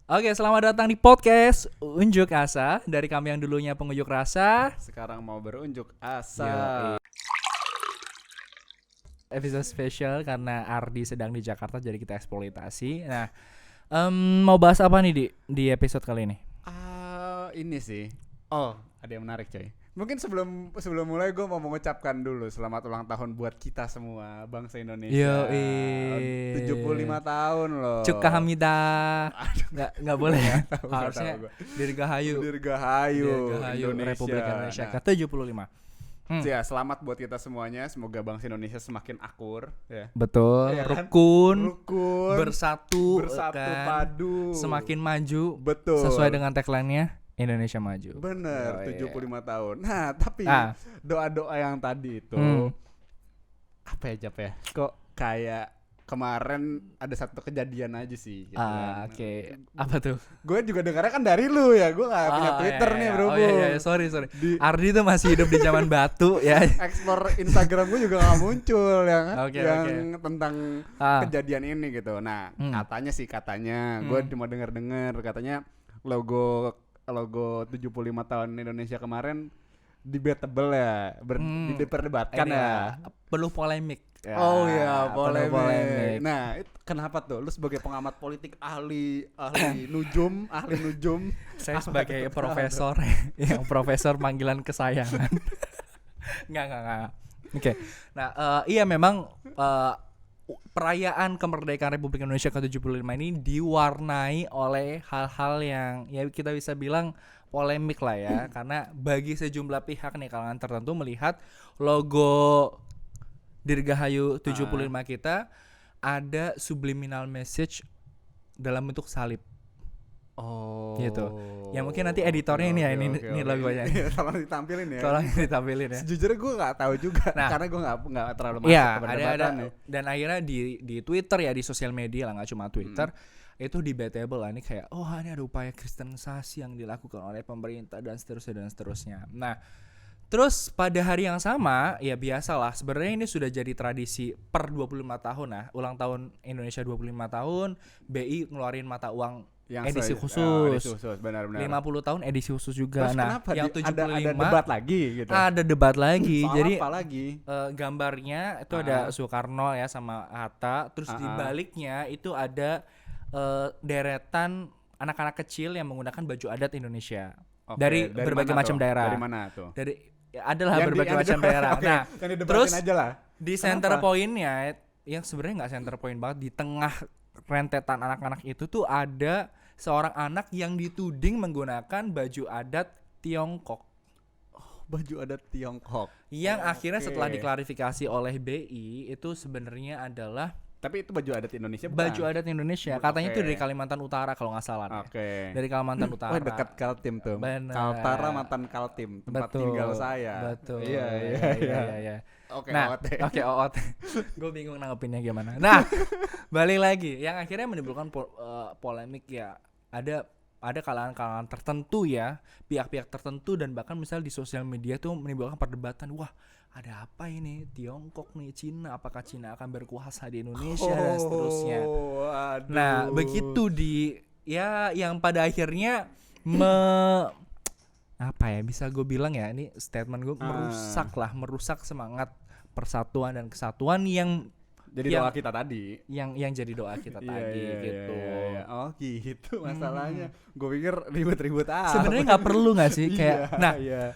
Oke, selamat datang di podcast Unjuk Asa. Dari kami yang dulunya pengunjuk rasa, sekarang mau berunjuk asa. Episode spesial karena Ardi sedang di Jakarta, jadi kita eksploitasi. Nah, mau bahas apa nih di episode kali ini? Ini sih. Oh, ada yang menarik coy. Mungkin sebelum mulai gue mau mengucapkan dulu selamat ulang tahun buat kita semua bangsa Indonesia. 75 tahun loh. Cukka Hamida. Nggak boleh ya. Harusnya Dirgahayu Indonesia. Republik Indonesia ke-75. Ya, selamat buat kita semuanya. Semoga bangsa Indonesia semakin akur ya. Betul, Ya kan? rukun, bersatu kan? padu, semakin maju. betul. Sesuai dengan tagline-nya, Indonesia maju. Bener, Oh, 75 tahun. Nah, tapi doa-doa yang tadi itu apa ya, Jap ya? Kok kayak kemarin ada satu kejadian aja sih gitu kan. Oke. Apa tuh? Gue juga dengarnya kan dari lu ya. Gue gak punya Twitter nih, bro. Sorry. Ardi tuh masih hidup di zaman batu ya. Explore Instagram gue juga gak muncul yang Oke. tentang kejadian ini gitu. Nah, katanya gue cuma dengar katanya logo 75 tahun Indonesia kemarin debatable ya, diperdebatkan ya. Perlu polemik. Ya, polemik. Nah, kenapa tuh? Lu sebagai pengamat politik ahli nujum. Saya sebagai profesor yang profesor panggilan kesayangan. Enggak. Oke. Nah, iya memang perayaan kemerdekaan Republik Indonesia ke-75 ini diwarnai oleh hal-hal yang ya kita bisa bilang polemik lah ya. Karena bagi sejumlah pihak nih, kalangan tertentu melihat logo Dirgahayu 75 kita ada subliminal message dalam bentuk salib. Oh. Gitu. Ya mungkin nanti editornya ini logonya. Tolong ditampilin ya. Tolong ditampilin ya. Sejujurnya gue nggak tahu juga, karena gue nggak terlalu masuk ke perdebatan ada. ya. Dan akhirnya di Twitter ya, di sosial media lah, nggak cuma Twitter, itu debatable lah, ini kayak ini ada upaya kristenisasi yang dilakukan oleh pemerintah dan seterusnya. Nah, terus pada hari yang sama ya biasalah, sebenarnya ini sudah jadi tradisi per 25 tahun lah, ulang tahun Indonesia 25 tahun, BI ngeluarin mata uang yang edisi khusus. Benar. 50 tahun edisi khusus juga. Terus nah, yang 75 ada debat lagi gitu. Ada debat lagi. Soal jadi apa lagi? Gambarnya itu ada Soekarno ya sama Hatta, terus di baliknya itu ada deretan anak-anak kecil yang menggunakan baju adat Indonesia. Dari berbagai macam daerah. Dari mana tuh? Adalah berbagai macam daerah. Nah, terus aja lah. di center point-nya yang sebenarnya nggak center point banget, di tengah rentetan anak-anak itu tuh ada seorang anak yang dituding menggunakan baju adat Tiongkok. Baju adat Tiongkok. Yang akhirnya setelah diklarifikasi oleh BI itu sebenarnya adalah, tapi itu baju adat Indonesia bukan? Baju adat Indonesia. Katanya itu dari Kalimantan Utara kalau nggak salah. Dari Kalimantan Utara. Dekat Kaltim tuh. Bener. Kaltara mantan Kaltim, tempat tinggal saya. Betul. Iya. Oke, OOT. Gue bingung nanggepinnya gimana. Nah, balik lagi. Yang akhirnya menimbulkan polemik ya. Ada kalangan-kalangan tertentu ya, pihak-pihak tertentu, dan bahkan misal di sosial media tuh menimbulkan perdebatan. Wah, ada apa ini? Tiongkok nih, Cina, apakah Cina akan berkuasa di Indonesia dan seterusnya. Aduh. Nah, begitu yang pada akhirnya apa ya, bisa gue bilang ya, ini statement gue merusak semangat persatuan dan kesatuan yang jadi doa kita tadi. Yang jadi doa kita tadi gitu. Iya. Oh gitu masalahnya. Gue pikir ribet-ribet sebenarnya nggak perlu nggak sih kayak.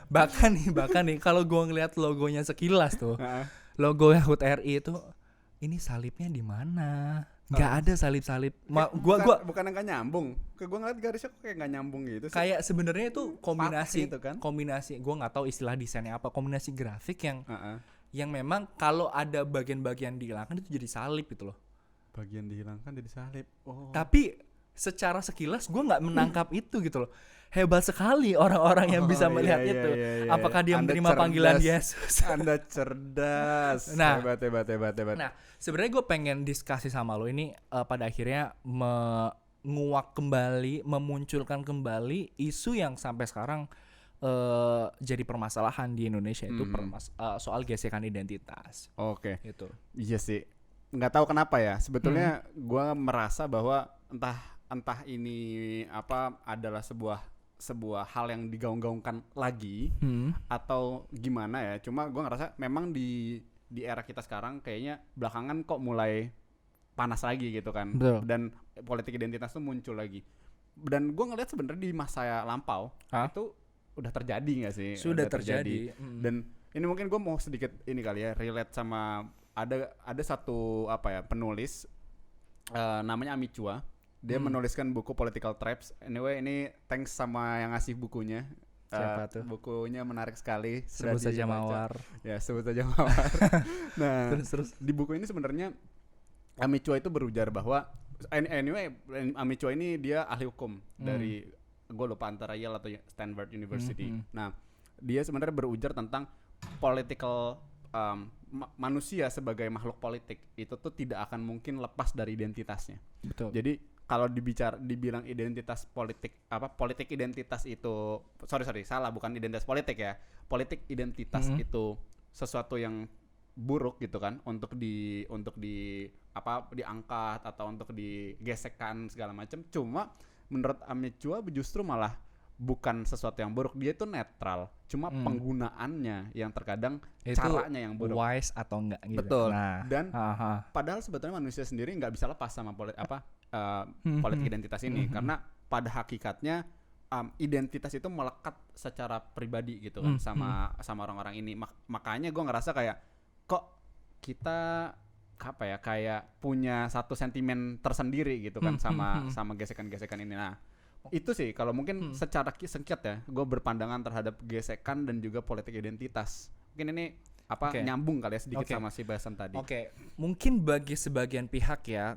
Bahkan nih kalau gue ngeliat logonya sekilas tuh, logo HUT RI itu, ini salibnya di mana? Nggak ada salib-salib. Bukan yang nggak nyambung. Gue ngeliat garisnya kok kayak nggak nyambung gitu. Kayak sebenarnya itu kombinasi gitu kan? Kombinasi. Gue nggak tahu istilah desainnya apa. Kombinasi grafik yang memang kalau ada bagian-bagian dihilangkan itu jadi salib gitu loh. Bagian dihilangkan jadi salib. Oh. Tapi secara sekilas gue nggak menangkap itu gitu loh. Hebat sekali orang-orang yang bisa melihat itu. Apakah dia menerima panggilan Yesus? Anda cerdas. Nah, hebat. Nah, sebenarnya gue pengen diskusi sama lo ini pada akhirnya memunculkan kembali isu yang sampai sekarang jadi permasalahan di Indonesia, itu soal gesekan identitas. Oke. Gitu. Iya sih. Nggak tahu kenapa ya. Sebetulnya gue merasa bahwa entah entah ini adalah sebuah hal yang digaung-gaungkan lagi atau gimana ya. Cuma gue ngerasa memang di era kita sekarang kayaknya belakangan kok mulai panas lagi gitu kan. Betul. Dan politik identitas tuh muncul lagi. Dan gue ngeliat sebenarnya di masa lampau itu udah terjadi nggak sih? Sudah terjadi. Dan ini mungkin gue mau sedikit ini kali ya relate sama ada satu penulis namanya Ami Chua. Dia menuliskan buku Political Traps. Anyway, ini thanks sama yang ngasih bukunya. Siapa tuh? Bukunya menarik sekali. Sebut saja Mawar. Ya, sebut saja Mawar. Nah, terus. Di buku ini sebenarnya Ami Chua itu berujar bahwa anyway, Ami Chua ini dia ahli hukum dari gue lupa antara Yale atau Stanford University. Nah, dia sebenarnya berujar tentang political manusia sebagai makhluk politik itu tuh tidak akan mungkin lepas dari identitasnya. Betul. Jadi kalau dibilang identitas politik identitas itu salah, bukan identitas politik ya. Politik identitas itu sesuatu yang buruk gitu kan untuk diangkat atau untuk digesekkan segala macam. Cuma menurut Ami Chua justru malah bukan sesuatu yang buruk, dia itu netral. Cuma penggunaannya yang terkadang itu caranya yang buruk. Wise atau enggak gitu. Betul. Nah, dan padahal sebetulnya manusia sendiri nggak bisa lepas sama politik identitas ini karena pada hakikatnya identitas itu melekat secara pribadi gitu kan sama orang-orang ini. Makanya gue ngerasa kayak kok kita kayak punya satu sentimen tersendiri gitu kan sama gesekan-gesekan ini. Nah, itu sih kalau mungkin secara singkat ya, gue berpandangan terhadap gesekan dan juga politik identitas. Mungkin ini nyambung kali ya sedikit sama si bahasan tadi. Mungkin bagi sebagian pihak ya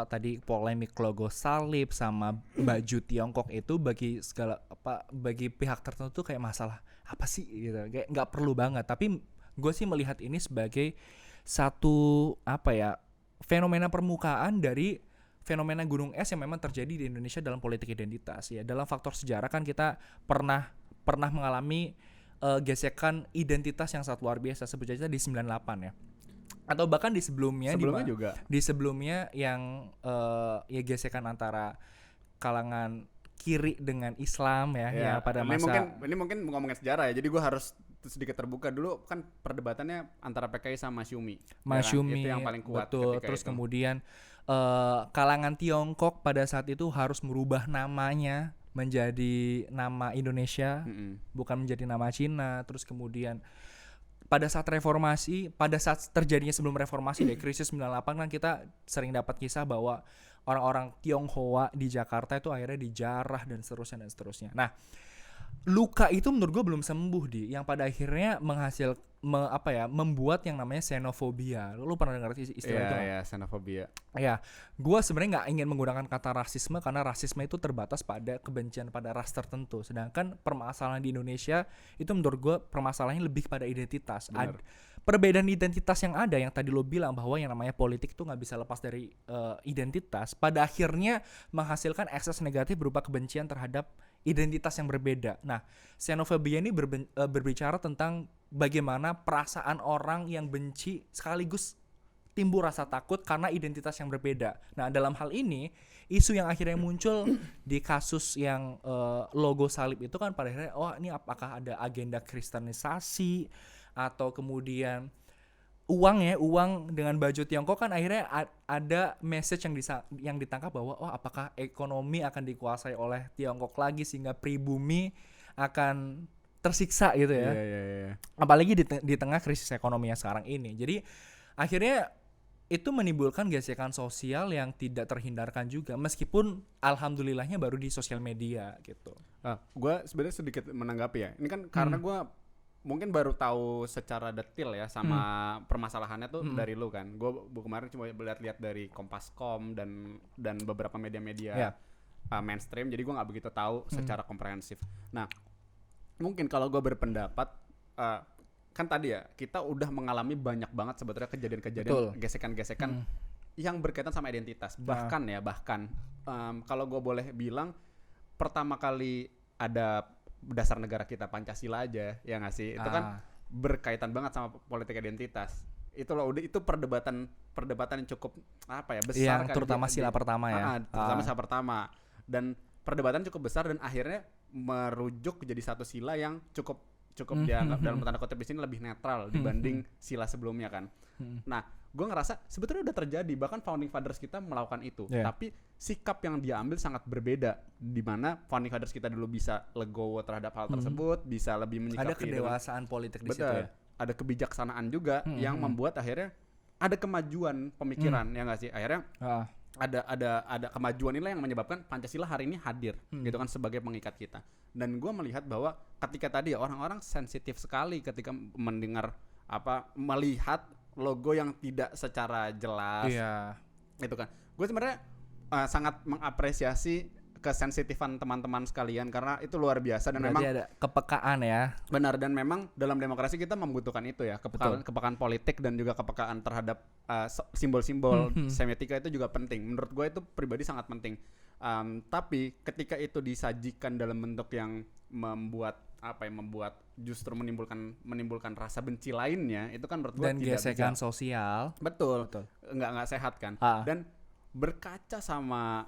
tadi polemik logo salib sama baju Tiongkok itu bagi pihak tertentu kayak masalah apa sih gitu, kayak nggak perlu banget. Tapi gue sih melihat ini sebagai satu fenomena permukaan dari fenomena gunung es yang memang terjadi di Indonesia dalam politik identitas ya. Dalam faktor sejarah kan kita pernah mengalami gesekan identitas yang sangat luar biasa, sebut saja di 98 ya. Atau bahkan di sebelumnya juga. Di sebelumnya yang ya gesekan antara kalangan kiri dengan Islam ya pada masa ini mungkin ngomongin sejarah ya. Jadi gue harus sedikit terbuka dulu, kan perdebatannya antara PKI sama Masyumi. Masyumi itu yang paling kuat. Betul. Terus itu. Kemudian kalangan Tiongkok pada saat itu harus merubah namanya menjadi nama Indonesia, bukan menjadi nama Cina. Terus kemudian pada saat terjadinya sebelum reformasi dari krisis 98 kan kita sering dapat kisah bahwa orang-orang Tionghoa di Jakarta itu akhirnya dijarah dan seterusnya. Nah, luka itu menurut gue belum sembuh yang pada akhirnya membuat yang namanya xenofobia. Lu pernah dengar istilah itu? Iya, xenofobia. Ya, gue sebenarnya nggak ingin menggunakan kata rasisme karena rasisme itu terbatas pada kebencian pada ras tertentu. Sedangkan permasalahan di Indonesia itu menurut gue permasalahannya lebih pada identitas. Perbedaan identitas yang ada, yang tadi lo bilang bahwa yang namanya politik itu nggak bisa lepas dari identitas, pada akhirnya menghasilkan ekses negatif berupa kebencian terhadap identitas yang berbeda. Nah, xenofobia ini berbicara tentang bagaimana perasaan orang yang benci sekaligus timbul rasa takut karena identitas yang berbeda. Nah, dalam hal ini, isu yang akhirnya muncul di kasus yang logo salib itu kan pada akhirnya, ini apakah ada agenda kristenisasi atau kemudian uang dengan baju Tiongkok, kan akhirnya ada message yang ditangkap bahwa apakah ekonomi akan dikuasai oleh Tiongkok lagi sehingga pribumi akan tersiksa gitu ya. Yeah. Apalagi di tengah krisis ekonomi yang sekarang ini. Jadi akhirnya itu menimbulkan gesekan sosial yang tidak terhindarkan juga, meskipun alhamdulillahnya baru di sosial media gitu. Gue sebenarnya sedikit menanggapi ya. Ini kan karena gue mungkin baru tahu secara detail ya sama permasalahannya tuh dari lu kan. Gue kemarin cuma lihat dari Kompas.com dan beberapa media-media mainstream, jadi gue nggak begitu tahu secara komprehensif. Nah, mungkin kalau gue berpendapat, kan tadi ya kita udah mengalami banyak banget sebetulnya kejadian-kejadian gesekan-gesekan yang berkaitan sama identitas. Bahkan kalau gue boleh bilang, pertama kali ada dasar negara kita Pancasila aja, ya nggak sih? Itu kan berkaitan banget sama politik identitas. itu loh, udah itu perdebatan yang cukup apa ya, besar Yang kan, terutama sila pertama ya. terutama sila pertama, dan perdebatan cukup besar dan akhirnya merujuk jadi satu sila yang cukup dianggap dalam tanda kutip di sini lebih netral dibanding sila sebelumnya kan. Nah, gue ngerasa sebetulnya udah terjadi, bahkan founding fathers kita melakukan itu, tapi sikap yang dia ambil sangat berbeda, di mana founding fathers kita dulu bisa legowo terhadap hal tersebut, bisa lebih menyikapi. Ada kedewasaan politik di situ betul, ya. ada kebijaksanaan juga yang membuat akhirnya ada kemajuan pemikiran, ya nggak sih, akhirnya ada kemajuan inilah yang menyebabkan Pancasila hari ini hadir gitu kan sebagai pengikat kita. Dan gue melihat bahwa ketika tadi ya orang-orang sensitif sekali ketika mendengar melihat logo yang tidak secara jelas, gitu kan. Gue sebenarnya sangat mengapresiasi kesensitifan teman-teman sekalian karena itu luar biasa dan berarti memang ada kepekaan ya. Benar, dan memang dalam demokrasi kita membutuhkan itu ya, kepekaan politik dan juga kepekaan terhadap simbol-simbol semiotika itu juga penting. Menurut gue itu pribadi sangat penting. Tapi ketika itu disajikan dalam bentuk yang membuat justru menimbulkan rasa benci lainnya, itu kan menurut gue dan gesekan sosial. Betul. Nggak sehat kan. Dan berkaca sama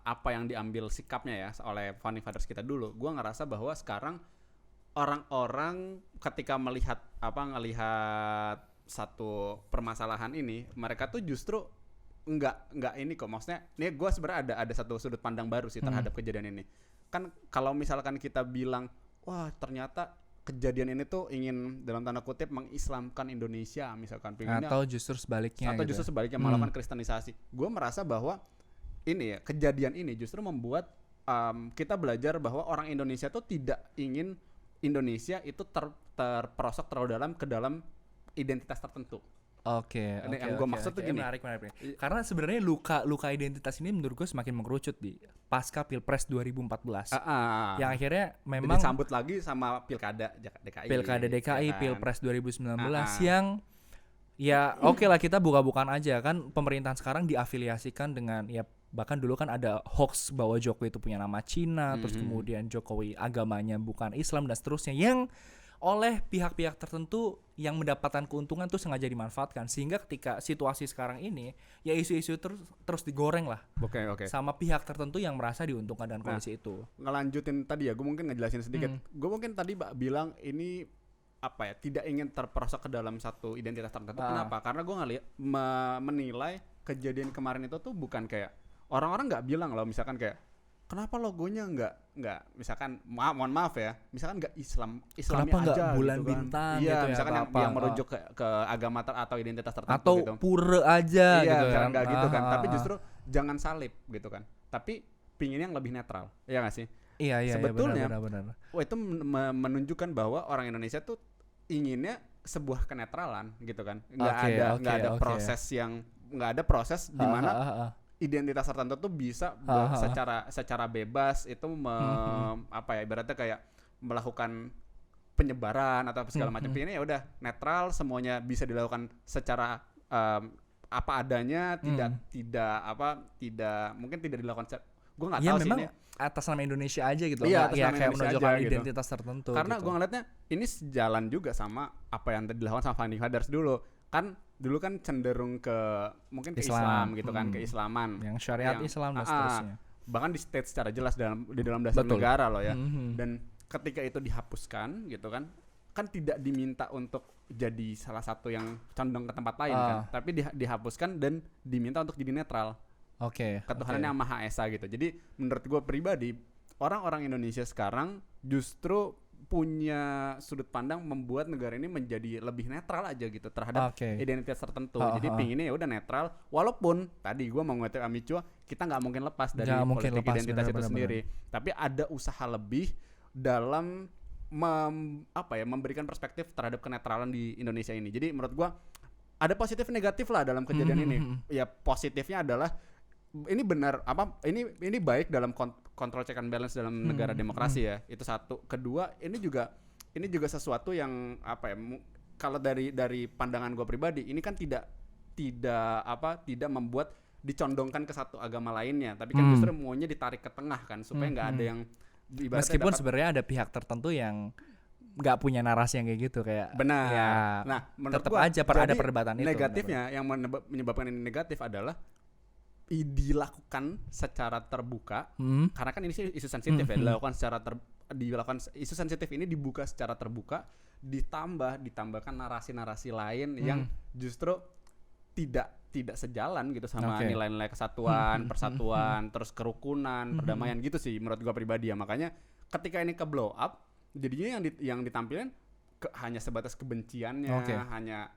apa yang diambil sikapnya ya oleh founding fathers kita dulu, gue ngerasa bahwa sekarang orang-orang ketika ngelihat satu permasalahan ini, mereka tuh justru nggak ini kok, maksudnya ini gue sebenarnya ada satu sudut pandang baru sih terhadap kejadian ini. Kan kalau misalkan kita bilang wah ternyata kejadian ini tuh ingin dalam tanda kutip mengislamkan Indonesia misalkan, atau justru sebaliknya melakukan kristenisasi. Gue merasa bahwa ini ya, kejadian ini justru membuat kita belajar bahwa orang Indonesia tuh tidak ingin Indonesia itu terperosok terlalu dalam ke dalam identitas tertentu. Oke. Yang gue maksud tuh gini. Menarik. Karena sebenarnya luka identitas ini menurut gue semakin mengerucut di pasca Pilpres 2014. Yang akhirnya memang disambut lagi sama Pilkada DKI. Ya kan? Pilpres 2019 yang ya oke lah, kita buka-bukaan aja kan, pemerintahan sekarang diafiliasikan dengan ya, bahkan dulu kan ada hoax bahwa Jokowi itu punya nama Cina, terus kemudian Jokowi agamanya bukan Islam dan seterusnya, yang oleh pihak-pihak tertentu yang mendapatkan keuntungan tuh sengaja dimanfaatkan, sehingga ketika situasi sekarang ini ya isu-isu terus digoreng lah. Oke. Sama pihak tertentu yang merasa diuntungkan dengan kondisi itu. Ngelanjutin tadi ya, gue mungkin ngejelasin sedikit. Gue mungkin tadi bilang ini tidak ingin terperosok ke dalam satu identitas tertentu. Kenapa? Karena gue menilai kejadian kemarin itu tuh bukan kayak orang-orang nggak bilang loh, misalkan kayak kenapa logonya nggak misalkan mohon maaf ya, misalkan nggak Islami kenapa aja bulan gitu kan. bintang Iya, gitu misalkan ya, yang merujuk ke agama atau identitas tertentu atau gitu. pura aja iya, gitu misalkan kan. nggak gitu kan. Tapi justru jangan salib gitu kan. Tapi pingin yang lebih netral. Iya nggak sih? Iya, sebetulnya benar. itu menunjukkan bahwa orang Indonesia tuh inginnya sebuah kenetralan gitu kan. Nggak ada proses di mana identitas tertentu tuh bisa secara bebas itu ibaratnya kayak melakukan penyebaran atau segala macam. Ini ya udah netral, semuanya bisa dilakukan secara apa adanya, tidak mungkin tidak dilakukan. Gue nggak tahu sih ini atas nama Indonesia aja gitu. Iya, atas nama kayak Indonesia menunjukkan aja, identitas tertentu. Karena gitu. gue ngeliatnya ini sejalan juga sama apa yang dilakukan sama founding fathers dulu. Kan dulu kan cenderung ke mungkin ke Islam gitu kan, keislaman. Yang syariat Islam dan seterusnya. Bahkan di state secara jelas di dalam dasar negara loh ya. Dan ketika itu dihapuskan gitu kan tidak diminta untuk jadi salah satu yang condong ke tempat lain kan, tapi dihapuskan dan diminta untuk jadi netral. Ketuhanan yang Maha Esa gitu. Jadi menurut gue pribadi, orang-orang Indonesia sekarang justru punya sudut pandang membuat negara ini menjadi lebih netral aja gitu terhadap identitas tertentu. Jadi pinginnya ya udah netral, walaupun tadi gue mau ngomong Amico, kita nggak mungkin lepas dari politik identitas itu sendiri. Tapi ada usaha lebih dalam memberikan perspektif terhadap kenetralan di Indonesia ini. Jadi menurut gue ada positif negatif lah dalam kejadian ini. Ya positifnya adalah ini benar ini baik dalam kontrol check and balance dalam negara demokrasi ya. Itu satu. Kedua, ini juga sesuatu yang kalau dari pandangan gue pribadi, ini kan tidak membuat dicondongkan ke satu agama lainnya, tapi kan justru maunya ditarik ke tengah kan supaya nggak ada yang meskipun sebenarnya ada pihak tertentu yang nggak punya narasi yang kayak gitu kayak. Benar. Ya, Nah, menurut tetap gua aja ada jadi perdebatan itu. negatifnya yang menyebabkan ini negatif adalah dilakukan secara terbuka, karena kan ini sih isu sensitif ya, dilakukan isu sensitif ini dibuka secara terbuka, ditambahkan narasi-narasi lain yang justru tidak sejalan gitu sama nilai-nilai kesatuan, persatuan, terus kerukunan, perdamaian gitu sih menurut gua pribadi ya. Makanya ketika ini ke blow up, jadinya yang ditampilkan hanya sebatas kebenciannya,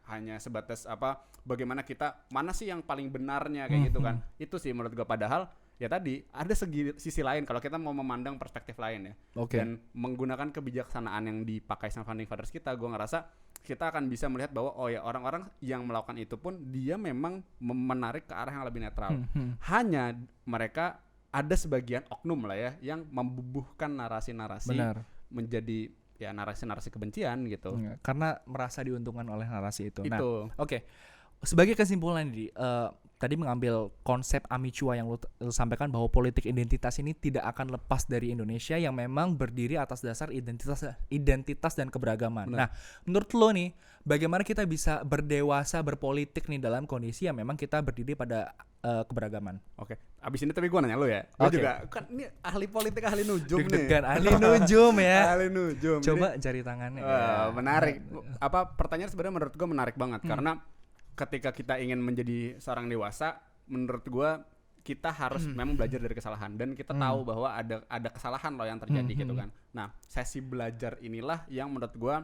hanya sebatas apa, bagaimana kita mana sih yang paling benarnya kayak gitu kan. Itu sih menurut gua, padahal ya tadi ada sisi lain kalau kita mau memandang perspektif lain ya. Dan menggunakan kebijaksanaan yang dipakai sama founding fathers kita, gua ngerasa kita akan bisa melihat bahwa oh ya, orang-orang yang melakukan itu pun dia memang menarik ke arah yang lebih netral. Hanya mereka ada sebagian oknum lah ya yang membubuhkan narasi-narasi menjadi ya narasi-narasi kebencian gitu. Karena merasa diuntungkan oleh narasi itu. Nah, sebagai kesimpulan tadi mengambil konsep Amichua yang lu sampaikan bahwa politik identitas ini tidak akan lepas dari Indonesia yang memang berdiri atas dasar identitas dan keberagaman. Nah, menurut lo nih, bagaimana kita bisa berdewasa berpolitik nih dalam kondisi yang memang kita berdiri pada keberagaman? Abis ini tapi gue nanya lo ya. Gue juga kan ini ahli politik, ahli nujum nih. Ahli nujum ya. Ahli nujum. Coba jari tangannya. Menarik. Pertanyaan sebenarnya menurut gue menarik banget karena ketika kita ingin menjadi seorang dewasa, menurut gue kita harus memang belajar dari kesalahan dan kita tahu bahwa ada kesalahan loh yang terjadi gitu kan. Nah, sesi belajar inilah yang menurut gue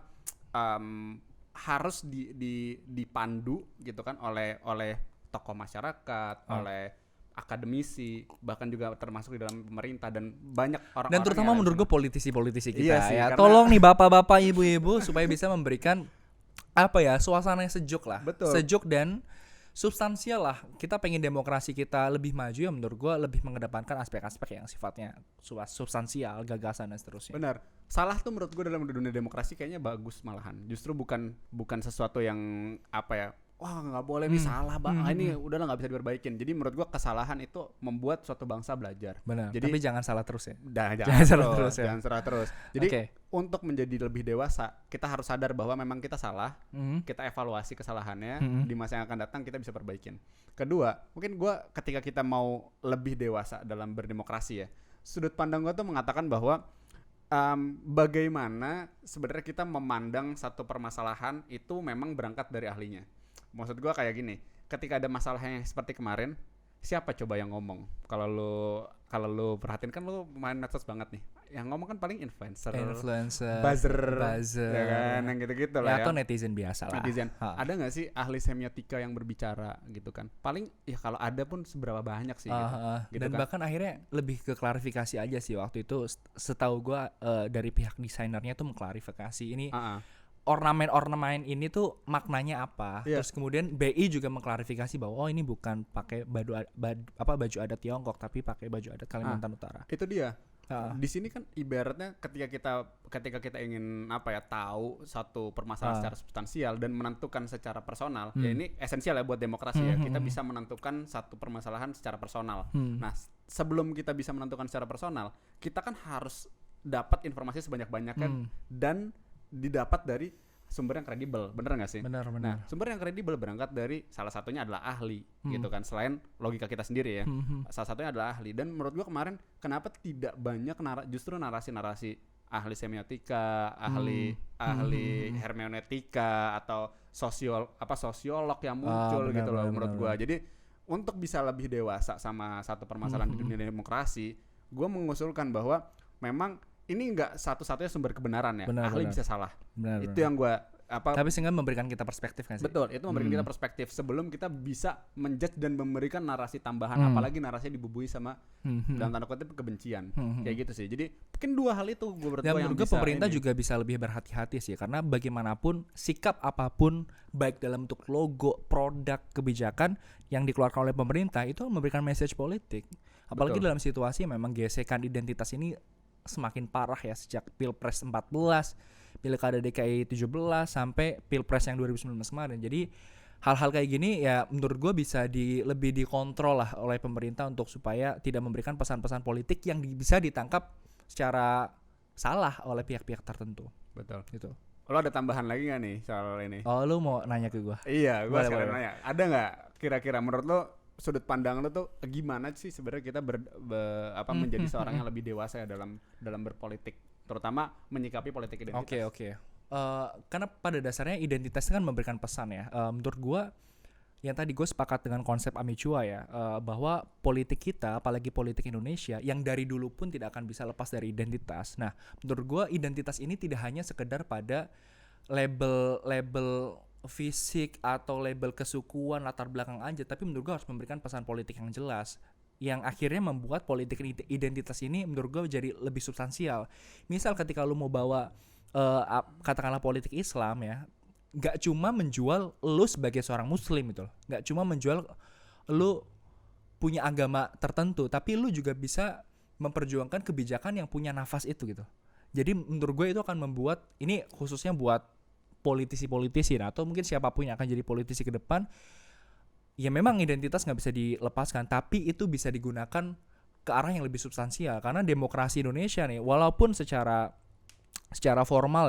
harus dipandu gitu kan oleh tokoh masyarakat, oleh akademisi, bahkan juga termasuk di dalam pemerintah dan banyak orang-orang. Dan terutama menurut gue politisi-politisi kita sih, ya. Tolong nih bapak-bapak, ibu-ibu supaya bisa memberikan suasana yang sejuk lah. Sejuk dan substansial lah. Kita pengen demokrasi kita lebih maju ya, menurut gue lebih mengedepankan aspek-aspek yang sifatnya substansial, gagasan dan seterusnya. Benar. Salah tuh menurut gue dalam dunia demokrasi kayaknya bagus malahan. Justru bukan sesuatu yang wah nggak boleh nih salah ini udahlah nggak bisa diperbaikin. Jadi menurut gua kesalahan itu membuat suatu bangsa belajar. Benar. Jadi, tapi jangan salah terus ya. Jangan salah terus. Jadi untuk menjadi lebih dewasa kita harus sadar bahwa memang kita salah. Kita evaluasi kesalahannya di masa yang akan datang kita bisa perbaikin. Kedua, mungkin gua ketika kita mau lebih dewasa dalam berdemokrasi ya, sudut pandang gua tuh mengatakan bahwa bagaimana sebenarnya kita memandang satu permasalahan itu memang berangkat dari ahlinya. Maksud gue kayak gini, ketika ada masalah yang seperti kemarin, siapa coba yang ngomong? Kalau lu perhatiin kan lu main medsos banget nih. Yang ngomong kan paling influencer, buzzer, ya kan, yang gitu-gitu lah ya. Atau netizen biasa lah. Ada nggak sih ahli semiotika yang berbicara gitu kan? Paling ya kalau ada pun seberapa banyak sih. Gitu dan kan? Bahkan akhirnya lebih ke klarifikasi aja sih waktu itu. Setahu gue dari pihak desainernya tuh mengklarifikasi ini. Ornamen ini tuh maknanya apa? Terus kemudian BI juga mengklarifikasi bahwa ini bukan pakai baju adat Tiongkok tapi pakai baju adat Kalimantan Utara. Itu dia. Di sini kan ibaratnya ketika kita ingin tahu satu permasalahan secara substansial dan menentukan secara personal, ya ini esensial ya buat demokrasi ya. Kita bisa menentukan satu permasalahan secara personal. Nah, sebelum kita bisa menentukan secara personal, kita kan harus dapat informasi sebanyak-banyaknya dan didapat dari sumber yang kredibel, bener nggak sih? Benar. Nah, sumber yang kredibel berangkat dari salah satunya adalah ahli, gitu kan. Selain logika kita sendiri ya, salah satunya adalah ahli. Dan menurut gua kemarin kenapa tidak banyak justru narasi-narasi ahli semiotika, ahli hermeneutika atau sosiolog yang muncul gitu loh menurut gua. Jadi untuk bisa lebih dewasa sama satu permasalahan di dunia demokrasi, gua mengusulkan bahwa memang ini enggak satu-satunya sumber kebenaran ya. Ahli bisa salah. Itu yang gue tapi sehingga memberikan kita perspektif kan sih? Betul, itu memberikan kita perspektif sebelum kita bisa menjudge dan memberikan narasi tambahan, apalagi narasi dibubuhi sama dalam tanda kutip kebencian. Kayak gitu sih. Jadi mungkin dua hal itu gue berdua yang bisa. Pemerintah juga bisa lebih berhati-hati sih, karena bagaimanapun sikap apapun baik dalam bentuk logo, produk, kebijakan yang dikeluarkan oleh pemerintah itu memberikan message politik. Apalagi dalam situasi memang gesekan identitas ini semakin parah ya sejak Pilpres 14, Pilkada DKI 17 sampai Pilpres yang 2019 kemarin. Jadi hal-hal kayak gini ya menurut gue bisa lebih dikontrol lah oleh pemerintah untuk supaya tidak memberikan pesan-pesan politik yang bisa ditangkap secara salah oleh pihak-pihak tertentu. Betul. gitu. Lo ada tambahan lagi nggak nih soal ini? Oh, lu mau nanya ke gua? Iya, gue Boleh, sekarang boleh. nanya. Ada nggak kira-kira menurut lo sudut pandang lo tuh gimana sih sebenarnya kita menjadi seorang yang lebih dewasa ya dalam berpolitik, terutama menyikapi politik identitas. Oke. Karena pada dasarnya identitas kan memberikan pesan ya. Menurut gua yang tadi gue sepakat dengan konsep Amichua ya, bahwa politik kita, apalagi politik Indonesia, yang dari dulu pun tidak akan bisa lepas dari identitas. Nah, menurut gue identitas ini tidak hanya sekedar pada label fisik atau label kesukuan latar belakang aja, tapi menurut gue harus memberikan pesan politik yang jelas, yang akhirnya membuat politik identitas ini menurut gue jadi lebih substansial. Misal ketika lu mau bawa katakanlah politik Islam ya, nggak cuma menjual lu sebagai seorang muslim gitu loh, nggak cuma menjual lu punya agama tertentu, tapi lu juga bisa memperjuangkan kebijakan yang punya nafas itu gitu. Jadi menurut gue itu akan membuat, ini khususnya buat politisi-politisi atau mungkin siapapun yang akan jadi politisi ke depan, ya memang identitas nggak bisa dilepaskan, tapi itu bisa digunakan ke arah yang lebih substansial. Karena demokrasi Indonesia nih, walaupun secara formal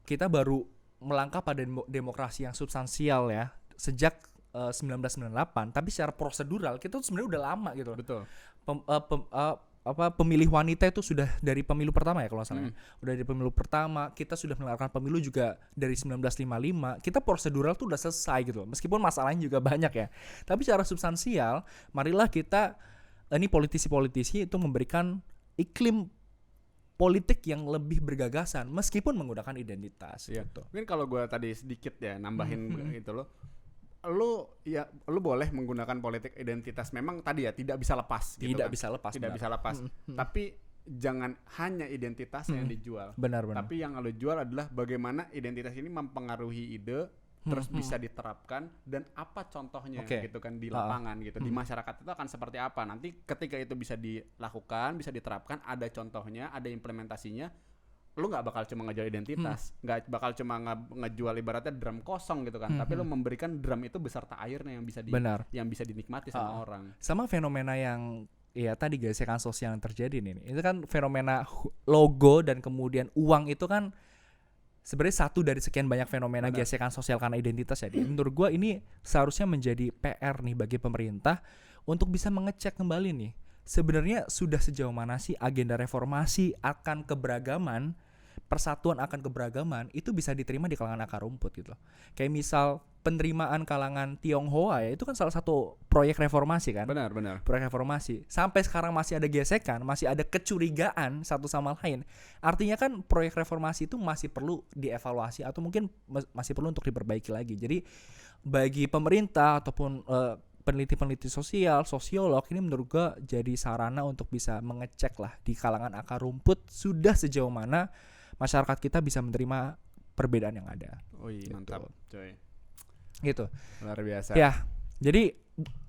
kita baru melangkah pada demokrasi yang substansial ya sejak 1998, tapi secara prosedural kita tuh sebenarnya udah lama gitu loh. Betul. Pemilih wanita itu sudah dari pemilu pertama ya kalau nggak salah. Udah dari pemilu pertama, kita sudah mengeluarkan pemilu juga dari 1955. Kita prosedural tuh udah selesai gitu loh. Meskipun masalahnya juga banyak ya. Tapi secara substansial, marilah kita ini politisi-politisi itu memberikan iklim politik yang lebih bergagasan meskipun menggunakan identitas. Iya. Gitu. Mungkin kalau gue tadi sedikit ya nambahin gitu lo boleh menggunakan politik identitas, memang tadi ya tidak bisa lepas gitu kan. Tidak bisa lepas. Tapi jangan hanya identitas yang dijual. Benar. Tapi yang lo jual adalah bagaimana identitas ini mempengaruhi ide terus bisa diterapkan dan apa contohnya gitu kan di lapangan gitu. Di masyarakat itu akan seperti apa. Nanti ketika itu bisa dilakukan, bisa diterapkan, ada contohnya, ada implementasinya, lu nggak bakal cuma ngejual identitas, nggak bakal cuma ngejual ibaratnya drum kosong gitu kan, tapi lu memberikan drum itu beserta airnya yang bisa dinikmati sama orang. Sama fenomena yang ya tadi gesekan sosial yang terjadi nih, itu kan fenomena logo dan kemudian uang itu kan sebenarnya satu dari sekian banyak fenomena gesekan sosial karena identitas ya. Menurut gua ini seharusnya menjadi PR nih bagi pemerintah untuk bisa mengecek kembali nih, sebenarnya sudah sejauh mana sih agenda reformasi akan keberagaman, persatuan akan keberagaman itu bisa diterima di kalangan akar rumput gitu loh. Kayak misal penerimaan kalangan Tionghoa ya, itu kan salah satu proyek reformasi kan. Benar. Proyek reformasi. Sampai sekarang masih ada gesekan, masih ada kecurigaan satu sama lain. Artinya kan proyek reformasi itu masih perlu dievaluasi atau mungkin masih perlu untuk diperbaiki lagi. Jadi bagi pemerintah ataupun peneliti-peneliti sosial, sosiolog ini menurut gue jadi sarana untuk bisa mengecek lah di kalangan akar rumput sudah sejauh mana masyarakat kita bisa menerima perbedaan yang ada. Oh iya, gitu. Mantap coy. Gitu. Luar biasa. Ya, jadi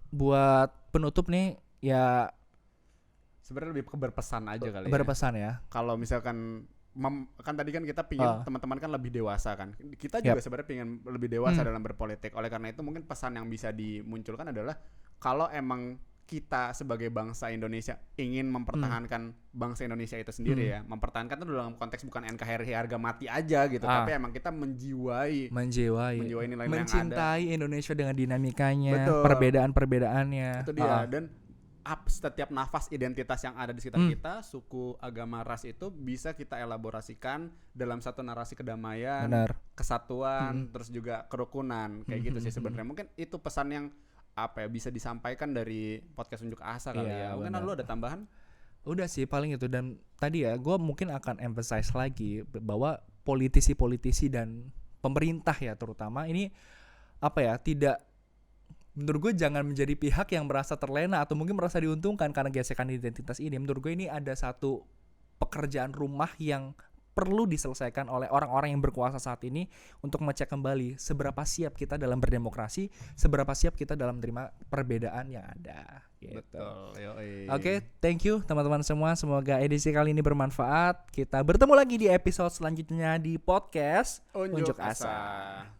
buat penutup nih ya sebenarnya lebih berpesan aja kali berpesan ya. Kalau misalkan kan tadi kan kita pingin teman-teman kan lebih dewasa kan. Kita juga sebenarnya pingin lebih dewasa dalam berpolitik. Oleh karena itu mungkin pesan yang bisa dimunculkan adalah kalau emang kita sebagai bangsa Indonesia ingin mempertahankan bangsa Indonesia itu sendiri ya, mempertahankan itu dalam konteks bukan NKRI harga mati aja gitu, tapi emang kita menjiwai nilai-nilai yang ada, mencintai Indonesia dengan dinamikanya, betul, perbedaan-perbedaannya. Itu dia. Dan setiap nafas identitas yang ada di sekitar kita, suku, agama, ras itu bisa kita elaborasikan dalam satu narasi kedamaian, kesatuan, terus juga kerukunan kayak gitu sih sebenarnya. Mungkin itu pesan yang bisa disampaikan dari podcast Unjuk Asa kali ya. Mungkin lu ada tambahan? Udah sih paling itu. Dan tadi ya gue mungkin akan emphasize lagi bahwa politisi-politisi dan pemerintah ya terutama ini tidak, menurut gue jangan menjadi pihak yang merasa terlena atau mungkin merasa diuntungkan karena gesekan identitas ini. Menurut gue ini ada satu pekerjaan rumah yang perlu diselesaikan oleh orang-orang yang berkuasa saat ini untuk mengecek kembali seberapa siap kita dalam berdemokrasi, seberapa siap kita dalam menerima perbedaan yang ada. Gitu. Betul. Oke, thank you teman-teman semua. Semoga edisi kali ini bermanfaat. Kita bertemu lagi di episode selanjutnya di podcast Unjuk Asa.